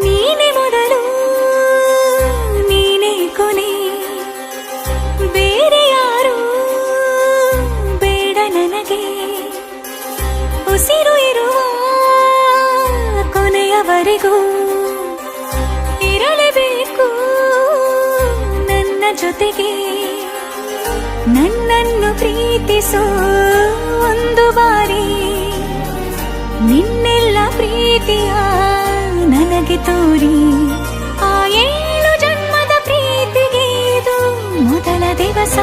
ನೀನೆ ಮೊದಲು ನೀನೆ ಕೊನೆ, ಬೇರೆ ಯಾರು ಬೇಡ ನನಗೆ. ಉಸಿರು ಇರುವ ಕೊನೆಯವರೆಗೂ ಇರಲೇಬೇಕು ನನ್ನ ಜೊತೆಗೆ. ನನ್ನನ್ನು ಪ್ರೀತಿಸೋ ಒಂದು ಬಾರಿ, ನಿನ್ನೆಲ್ಲ ಪ್ರೀತಿಯ ನನಗೆ ತೋರಿ. ಆ 7 ಜನ್ಮದ ಪ್ರೀತಿಗೆ ಇದು ಮೊದಲ ದಿವಸ.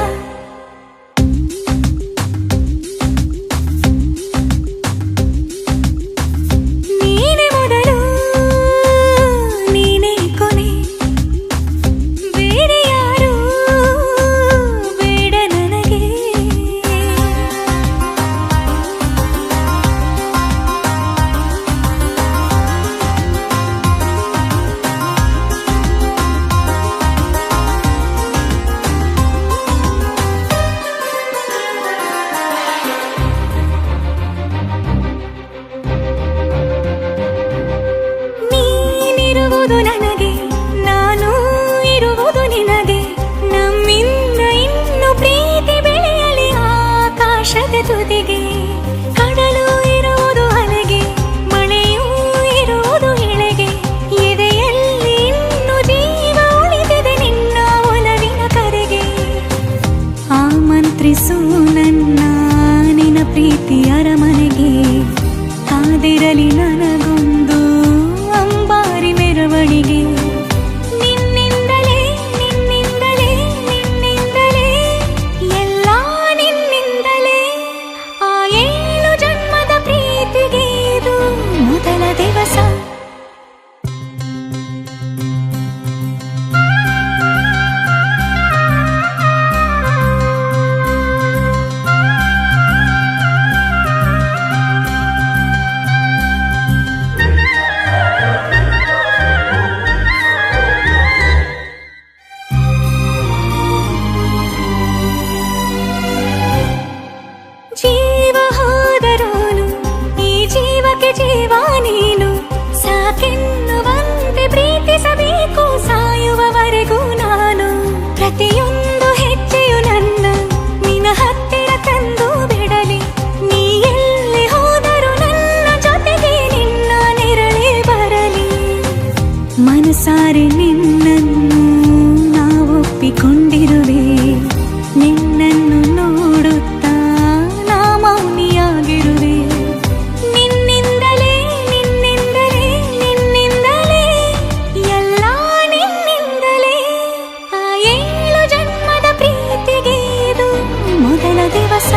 ನೀನೆ ಮೊದಲು ನೀನೆ ಕೊನೆ, ಬೇರೆ ಯಾರು ಬೇಡ ನನಗೆ. ನೀನಿರುವುದು ನನಗೆ, ನಾನು ಇರುವುದು ನಿನಗೆ. ನಮ್ಮಿಂದ ಇನ್ನು ಪ್ರೀತಿ ಬೆಳೆಯಲಿ ಆಕಾಶದ ತುದಿಗೆ. ಕಡಲು ಇರುವುದು ಅಲೆಗೆ, ಮಳೆಯೂ ಇರುವುದು ಎಳೆಗೆ. ಎದೆಯಲ್ಲಿ ಇನ್ನು ಜೀವ ಉಳಿದಿದೆ ನಿನ್ನ ಒಲವಿನ ಕರೆಗೆ. ಆಮಂತ್ರಿಸು ನನ್ನ ನಿನ್ನ ಪ್ರೀತಿ ಅರಮನೆಗೆ. ಕಾದಿರಲಿ ನನಗೊಂದು ಅಂಬಾರಿ ಮೆರವಣಿಗೆ. ನಿನ್ನಿಂದಲೇ ನಿನ್ನಿಂದಲೇ ನಿನ್ನಿಂದಲೇ ಎಲ್ಲ ನಿನ್ನಿಂದಲೇ. ಆ 7 ಜನ್ಮದ ಪ್ರೀತಿಗೆ ಇದು ಮೊದಲ ದಿವಸ. ಜೀವ ಹೋದರೋನು ಈ ಜೀವಕ್ಕೆ ಜೀವ ನೀನು. ಸಾಕೆನ್ನುವಂತೆ ಪ್ರೀತಿಸಬೇಕು ಸಾಯುವವರೆಗೂ ನಾನು. ಪ್ರತಿಯೊಂದು ಹೆಜ್ಜೆಯು ನನ್ನ ನಿನ್ನ ಹತ್ತಿರ ತಂದು ಬಿಡಲಿ. ನೀ ಎಲ್ಲಿ ಹೋದರೂ ನನ್ನ ಜೊತೆಗೆ ನಿನ್ನ ನೆರಳೇ ಬರಲಿ. ಮನಸಾರೆ ನಿನ್ನನ್ನು ನಾವೊಪ್ಪಿಕೊಂಡಿರುವೆ. ನಿನ್ನನ್ನು ನೋಡುತ್ತಾ ನಾ ಮೌನಿಯಾಗಿರುವೆ. ನಿನ್ನಿಂದಲೇ ನಿನ್ನಿಂದಲೇ ನಿನ್ನಿಂದಲೇ ಎಲ್ಲ ನಿನ್ನಿಂದಲೇ. ಆ 7 ಜನ್ಮದ ಪ್ರೀತಿಗೆ ಇದು ಮೊದಲ ದಿವಸ.